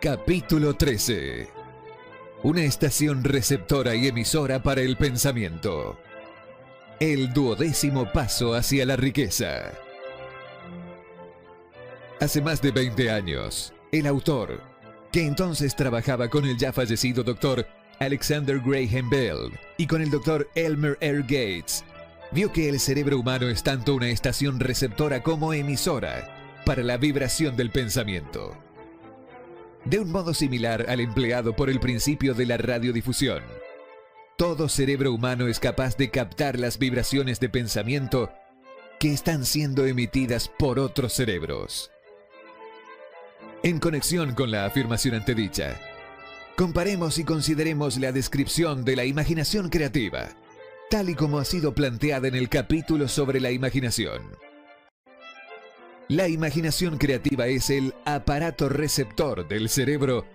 Capítulo 13. Una estación receptora y emisora para el pensamiento. El 12º paso hacia la riqueza. Hace más de 20 años, el autor, que entonces trabajaba con el ya fallecido Dr. Alexander Graham Bell y con el Dr. Elmer R. Gates, vio que el cerebro humano es tanto una estación receptora como emisora para la vibración del pensamiento. De un modo similar al empleado por el principio de la radiodifusión, todo cerebro humano es capaz de captar las vibraciones de pensamiento que están siendo emitidas por otros cerebros. En conexión con la afirmación antedicha, comparemos y consideremos la descripción de la imaginación creativa, tal y como ha sido planteada en el capítulo sobre la imaginación. La imaginación creativa es el aparato receptor del cerebro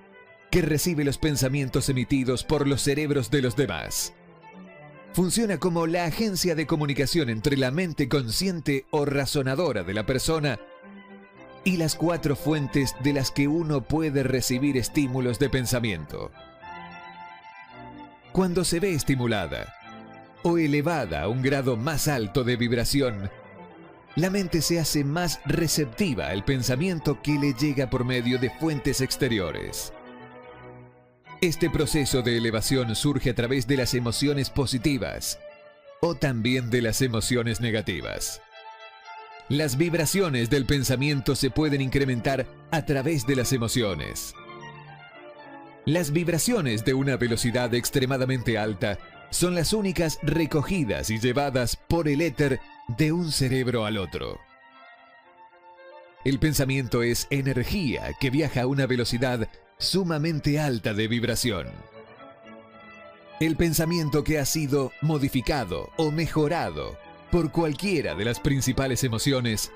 que recibe los pensamientos emitidos por los cerebros de los demás. Funciona como la agencia de comunicación entre la mente consciente o razonadora de la persona y las 4 fuentes de las que uno puede recibir estímulos de pensamiento. Cuando se ve estimulada o elevada a un grado más alto de vibración, la mente se hace más receptiva al pensamiento que le llega por medio de fuentes exteriores. Este proceso de elevación surge a través de las emociones positivas o también de las emociones negativas. Las vibraciones del pensamiento se pueden incrementar a través de las emociones. Las vibraciones de una velocidad extremadamente alta son las únicas recogidas y llevadas por el éter de un cerebro al otro. El pensamiento es energía que viaja a una velocidad sumamente alta de vibración. El pensamiento que ha sido modificado o mejorado por cualquiera de las principales emociones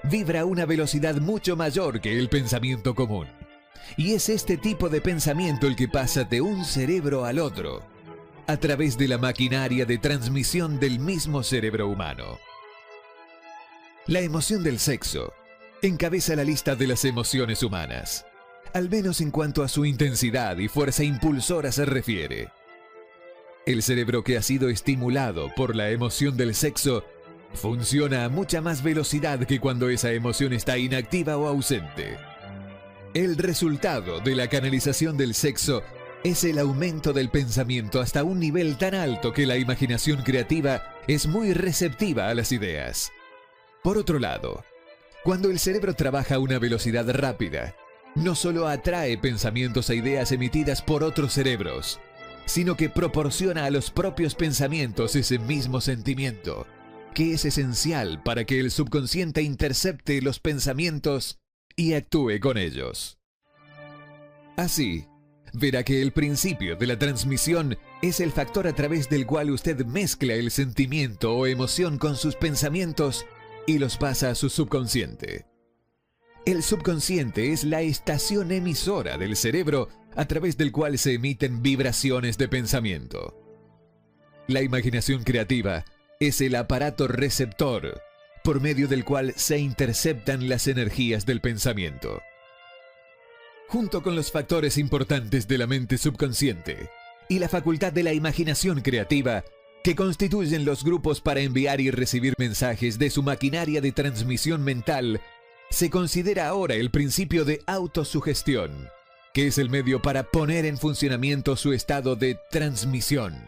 vibra a una velocidad mucho mayor que el pensamiento común. Y es este tipo de pensamiento el que pasa de un cerebro al otro, a través de la maquinaria de transmisión del mismo cerebro humano. La emoción del sexo encabeza la lista de las emociones humanas, al menos en cuanto a su intensidad y fuerza impulsora se refiere. El cerebro que ha sido estimulado por la emoción del sexo funciona a mucha más velocidad que cuando esa emoción está inactiva o ausente. El resultado de la canalización del sexo es el aumento del pensamiento hasta un nivel tan alto que la imaginación creativa es muy receptiva a las ideas. Por otro lado, cuando el cerebro trabaja a una velocidad rápida, no solo atrae pensamientos e ideas emitidas por otros cerebros, sino que proporciona a los propios pensamientos ese mismo sentimiento, que es esencial para que el subconsciente intercepte los pensamientos y actúe con ellos. Así, verá que el principio de la transmisión es el factor a través del cual usted mezcla el sentimiento o emoción con sus pensamientos y los pasa a su subconsciente. El subconsciente es la estación emisora del cerebro a través del cual se emiten vibraciones de pensamiento. La imaginación creativa es el aparato receptor por medio del cual se interceptan las energías del pensamiento. Junto con los factores importantes de la mente subconsciente y la facultad de la imaginación creativa, que constituyen los grupos para enviar y recibir mensajes de su maquinaria de transmisión mental, se considera ahora el principio de autosugestión, que es el medio para poner en funcionamiento su estado de transmisión.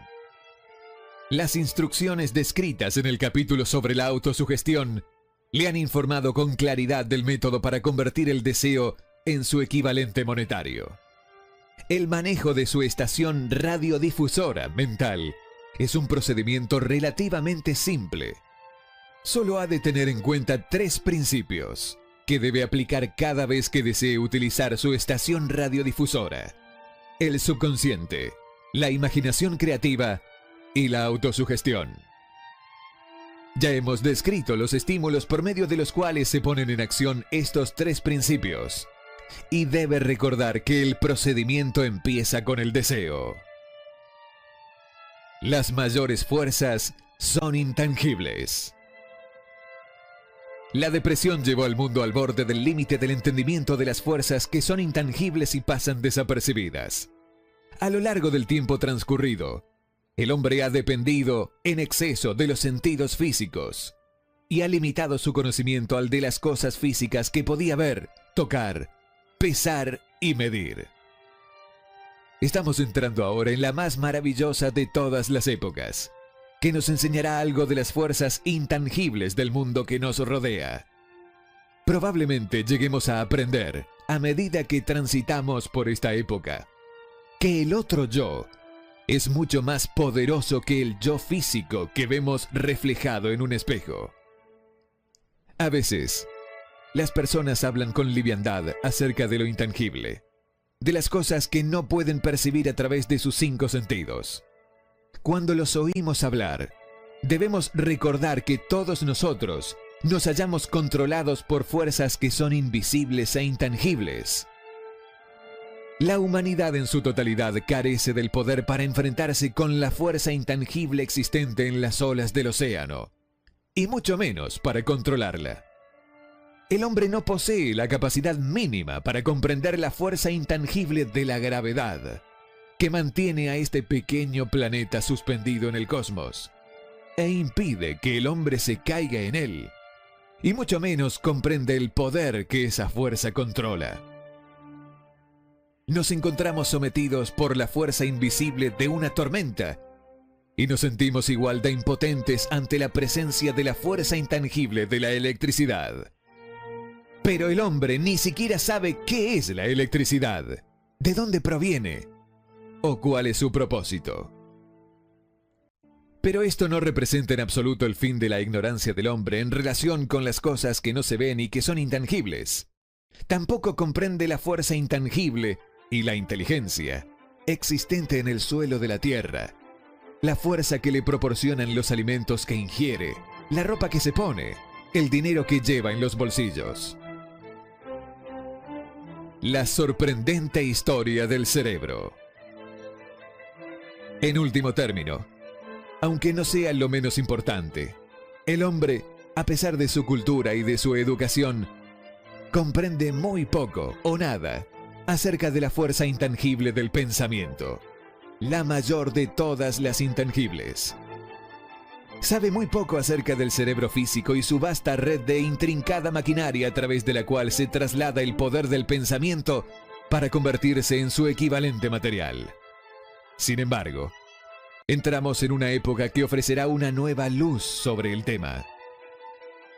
Las instrucciones descritas en el capítulo sobre la autosugestión le han informado con claridad del método para convertir el deseo en su equivalente monetario. El manejo de su estación radiodifusora mental es un procedimiento relativamente simple. Solo ha de tener en cuenta 3 principios que debe aplicar cada vez que desee utilizar su estación radiodifusora: el subconsciente, la imaginación creativa y la autosugestión. Ya hemos descrito los estímulos por medio de los cuales se ponen en acción estos 3 principios, y debe recordar que el procedimiento empieza con el deseo. Las mayores fuerzas son intangibles. La depresión llevó al mundo al borde del límite del entendimiento de las fuerzas que son intangibles y pasan desapercibidas. A lo largo del tiempo transcurrido, el hombre ha dependido en exceso de los sentidos físicos y ha limitado su conocimiento al de las cosas físicas que podía ver, tocar, pesar y medir. Estamos entrando ahora en la más maravillosa de todas las épocas, que nos enseñará algo de las fuerzas intangibles del mundo que nos rodea. Probablemente lleguemos a aprender, a medida que transitamos por esta época, que el otro yo es mucho más poderoso que el yo físico que vemos reflejado en un espejo. A veces, las personas hablan con liviandad acerca de lo intangible, de las cosas que no pueden percibir a través de sus 5 sentidos. Cuando los oímos hablar, debemos recordar que todos nosotros nos hallamos controlados por fuerzas que son invisibles e intangibles. La humanidad en su totalidad carece del poder para enfrentarse con la fuerza intangible existente en las olas del océano, y mucho menos para controlarla. El hombre no posee la capacidad mínima para comprender la fuerza intangible de la gravedad, que mantiene a este pequeño planeta suspendido en el cosmos, e impide que el hombre se caiga en él, y mucho menos comprende el poder que esa fuerza controla. Nos encontramos sometidos por la fuerza invisible de una tormenta, y nos sentimos igual de impotentes ante la presencia de la fuerza intangible de la electricidad. Pero el hombre ni siquiera sabe qué es la electricidad, de dónde proviene, o cuál es su propósito. Pero esto no representa en absoluto el fin de la ignorancia del hombre en relación con las cosas que no se ven y que son intangibles. Tampoco comprende la fuerza intangible y la inteligencia existente en el suelo de la tierra, la fuerza que le proporcionan los alimentos que ingiere, la ropa que se pone, el dinero que lleva en los bolsillos. La sorprendente historia del cerebro. En último término, aunque no sea lo menos importante, el hombre, a pesar de su cultura y de su educación, comprende muy poco o nada acerca de la fuerza intangible del pensamiento, la mayor de todas las intangibles. Sabe muy poco acerca del cerebro físico y su vasta red de intrincada maquinaria a través de la cual se traslada el poder del pensamiento para convertirse en su equivalente material. Sin embargo, entramos en una época que ofrecerá una nueva luz sobre el tema.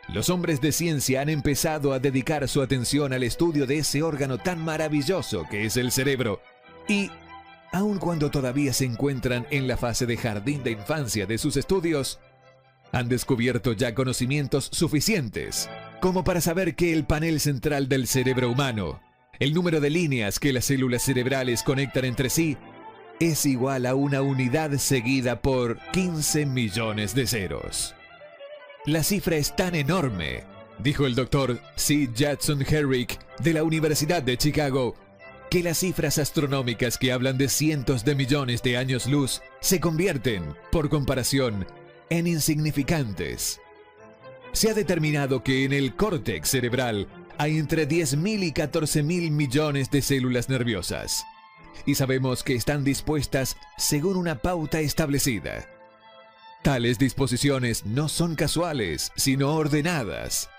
Los hombres de ciencia han empezado a dedicar su atención al estudio de ese órgano tan maravilloso que es el cerebro, y, aun cuando todavía se encuentran en la fase de jardín de infancia de sus estudios, han descubierto ya conocimientos suficientes como para saber que el panel central del cerebro humano, el número de líneas que las células cerebrales conectan entre sí, es igual a una unidad seguida por 15 millones de ceros. La cifra es tan enorme, dijo el Dr. C. Judson Herrick de la Universidad de Chicago, que las cifras astronómicas que hablan de cientos de millones de años luz se convierten, por comparación, en insignificantes. Se ha determinado que en el córtex cerebral hay entre 10.000 y 14.000 millones de células nerviosas, y sabemos que están dispuestas según una pauta establecida. Tales disposiciones no son casuales, sino ordenadas.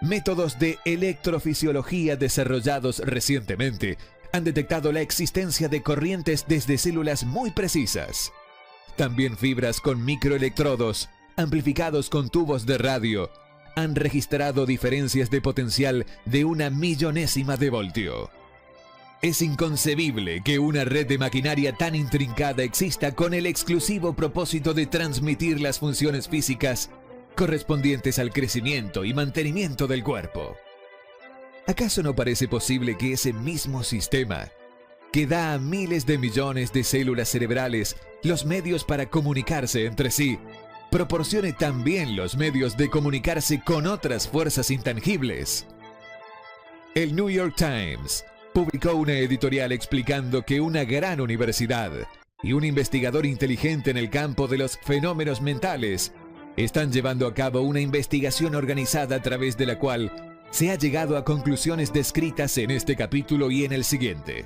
Métodos de electrofisiología desarrollados recientemente han detectado la existencia de corrientes desde células muy precisas. También fibras con microelectrodos, amplificados con tubos de radio, han registrado diferencias de potencial de 1/1000ª de voltio. Es inconcebible que una red de maquinaria tan intrincada exista con el exclusivo propósito de transmitir las funciones físicas correspondientes al crecimiento y mantenimiento del cuerpo. ¿Acaso no parece posible que ese mismo sistema, que da a miles de millones de células cerebrales los medios para comunicarse entre sí, proporcione también los medios de comunicarse con otras fuerzas intangibles? El New York Times publicó una editorial explicando que una gran universidad y un investigador inteligente en el campo de los fenómenos mentales están llevando a cabo una investigación organizada a través de la cual se ha llegado a conclusiones descritas en este capítulo y en el siguiente.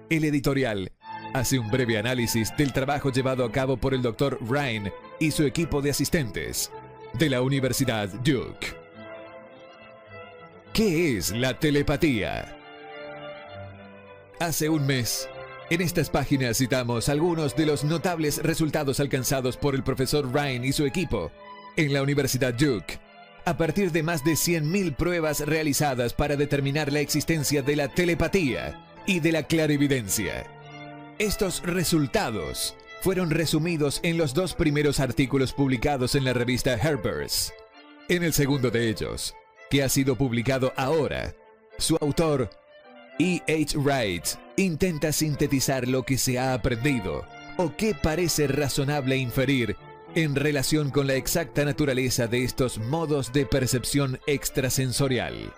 El editorial hace un breve análisis del trabajo llevado a cabo por el Dr. Ryan y su equipo de asistentes de la Universidad Duke. ¿Qué es la telepatía? Hace un mes, en estas páginas citamos algunos de los notables resultados alcanzados por el profesor Ryan y su equipo en la Universidad Duke, a partir de más de 100.000 pruebas realizadas para determinar la existencia de la telepatía y de la clarividencia. Estos resultados fueron resumidos en los 2 primeros artículos publicados en la revista Harper's. En el segundo de ellos, que ha sido publicado ahora, su autor, E. H. Wright, intenta sintetizar lo que se ha aprendido o qué parece razonable inferir en relación con la exacta naturaleza de estos modos de percepción extrasensorial.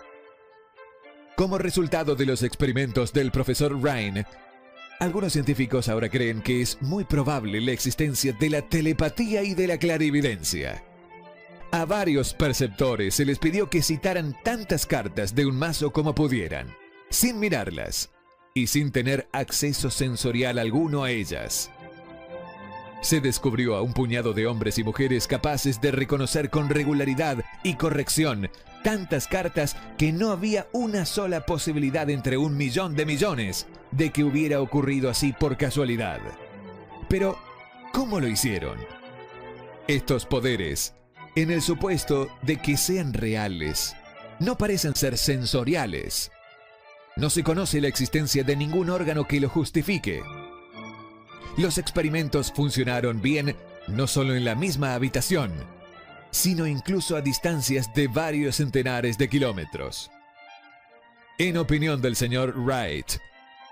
Como resultado de los experimentos del profesor Ryan, algunos científicos ahora creen que es muy probable la existencia de la telepatía y de la clarividencia. A varios perceptores se les pidió que citaran tantas cartas de un mazo como pudieran, sin mirarlas y sin tener acceso sensorial alguno a ellas. Se descubrió a un puñado de hombres y mujeres capaces de reconocer con regularidad y corrección tantas cartas que no había una sola posibilidad entre 1.000.000 de millones de que hubiera ocurrido así por casualidad. Pero, ¿cómo lo hicieron? Estos poderes, en el supuesto de que sean reales, no parecen ser sensoriales. No se conoce la existencia de ningún órgano que lo justifique. Los experimentos funcionaron bien no solo en la misma habitación, sino incluso a distancias de varios centenares de kilómetros. En opinión del señor Wright,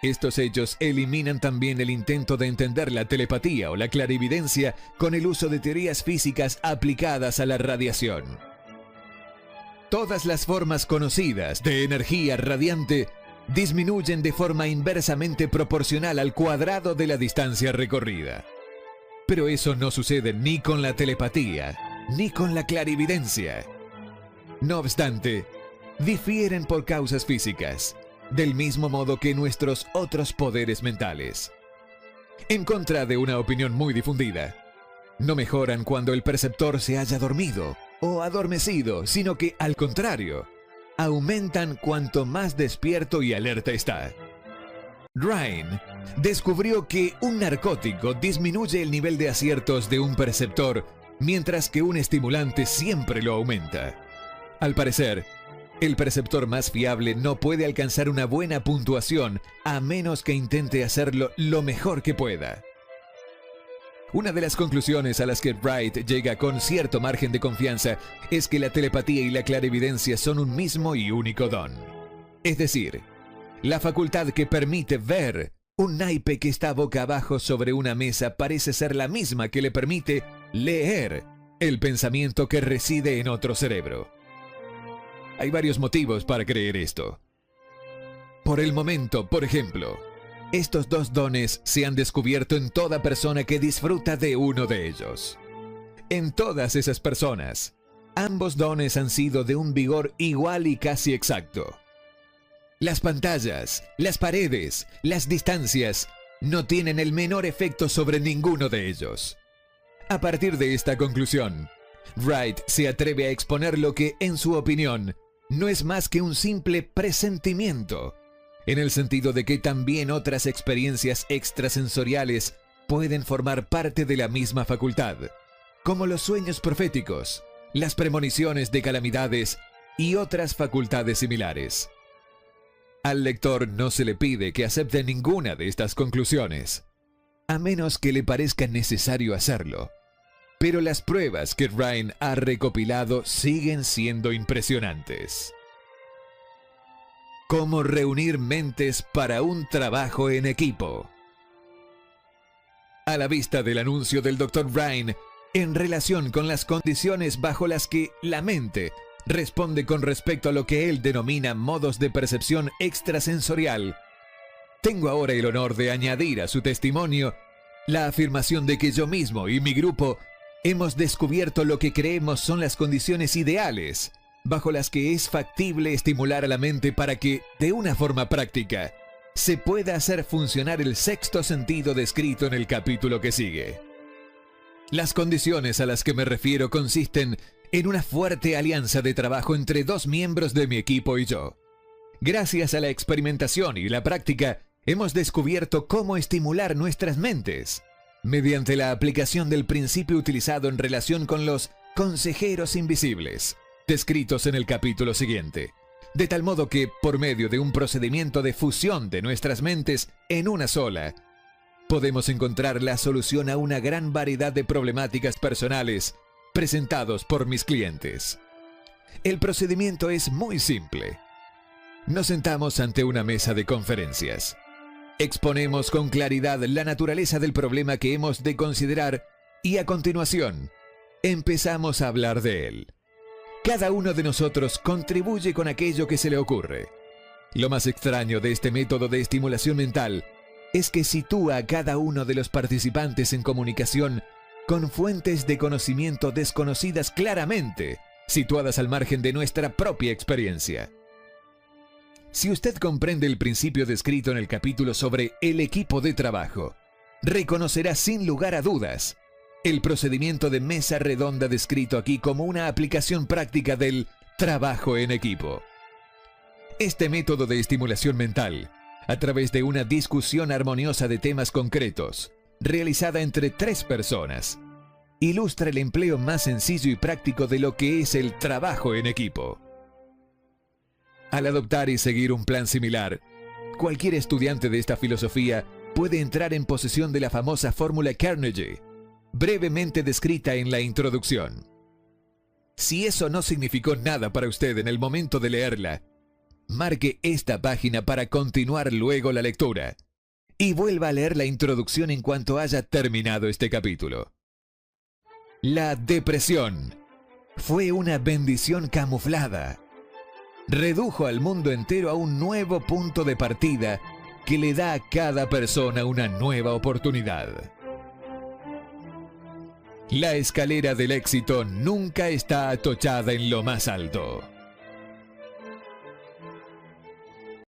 estos hechos eliminan también el intento de entender la telepatía o la clarividencia con el uso de teorías físicas aplicadas a la radiación. Todas las formas conocidas de energía radiante disminuyen de forma inversamente proporcional al cuadrado de la distancia recorrida. Pero eso no sucede ni con la telepatía, ni con la clarividencia. No obstante, difieren por causas físicas, del mismo modo que nuestros otros poderes mentales. En contra de una opinión muy difundida, no mejoran cuando el perceptor se haya dormido o adormecido, sino que, al contrario, aumentan cuanto más despierto y alerta está. Ryan descubrió que un narcótico disminuye el nivel de aciertos de un perceptor, mientras que un estimulante siempre lo aumenta. Al parecer, el perceptor más fiable no puede alcanzar una buena puntuación a menos que intente hacerlo lo mejor que pueda. Una de las conclusiones a las que Wright llega con cierto margen de confianza es que la telepatía y la clarividencia son un mismo y único don. Es decir, la facultad que permite ver un naipe que está boca abajo sobre una mesa parece ser la misma que le permite leer el pensamiento que reside en otro cerebro. Hay varios motivos para creer esto. Por el momento, por ejemplo, estos 2 dones se han descubierto en toda persona que disfruta de uno de ellos. En todas esas personas, ambos dones han sido de un vigor igual y casi exacto. Las pantallas, las paredes, las distancias no tienen el menor efecto sobre ninguno de ellos. A partir de esta conclusión, Wright se atreve a exponer lo que, en su opinión, no es más que un simple presentimiento, en el sentido de que también otras experiencias extrasensoriales pueden formar parte de la misma facultad, como los sueños proféticos, las premoniciones de calamidades y otras facultades similares. Al lector no se le pide que acepte ninguna de estas conclusiones, a menos que le parezca necesario hacerlo. Pero las pruebas que Ryan ha recopilado siguen siendo impresionantes. ¿Cómo reunir mentes para un trabajo en equipo? A la vista del anuncio del Dr. Ryan en relación con las condiciones bajo las que la mente responde con respecto a lo que él denomina modos de percepción extrasensorial, tengo ahora el honor de añadir a su testimonio la afirmación de que yo mismo y mi grupo Hemos descubierto lo que creemos son las condiciones ideales, bajo las que es factible estimular a la mente para que, de una forma práctica, se pueda hacer funcionar el sexto sentido descrito en el capítulo que sigue. Las condiciones a las que me refiero consisten en una fuerte alianza de trabajo entre dos miembros de mi equipo y yo. Gracias a la experimentación y la práctica, hemos descubierto cómo estimular nuestras mentes, mediante la aplicación del principio utilizado en relación con los consejeros invisibles, descritos en el capítulo siguiente, de tal modo que, por medio de un procedimiento de fusión de nuestras mentes en una sola, podemos encontrar la solución a una gran variedad de problemáticas personales presentados por mis clientes. El procedimiento es muy simple. Nos sentamos ante una mesa de conferencias. Exponemos con claridad la naturaleza del problema que hemos de considerar y a continuación empezamos a hablar de él. Cada uno de nosotros contribuye con aquello que se le ocurre. Lo más extraño de este método de estimulación mental es que sitúa a cada uno de los participantes en comunicación con fuentes de conocimiento desconocidas claramente, situadas al margen de nuestra propia experiencia. Si usted comprende el principio descrito en el capítulo sobre el equipo de trabajo, reconocerá sin lugar a dudas el procedimiento de mesa redonda descrito aquí como una aplicación práctica del trabajo en equipo. Este método de estimulación mental, a través de una discusión armoniosa de temas concretos, realizada entre tres personas, ilustra el empleo más sencillo y práctico de lo que es el trabajo en equipo. Al adoptar y seguir un plan similar, cualquier estudiante de esta filosofía puede entrar en posesión de la famosa fórmula Carnegie, brevemente descrita en la introducción. Si eso no significó nada para usted en el momento de leerla, marque esta página para continuar luego la lectura y vuelva a leer la introducción en cuanto haya terminado este capítulo. La depresión fue una bendición camuflada. Redujo al mundo entero a un nuevo punto de partida que le da a cada persona una nueva oportunidad. La escalera del éxito nunca está atochada en lo más alto.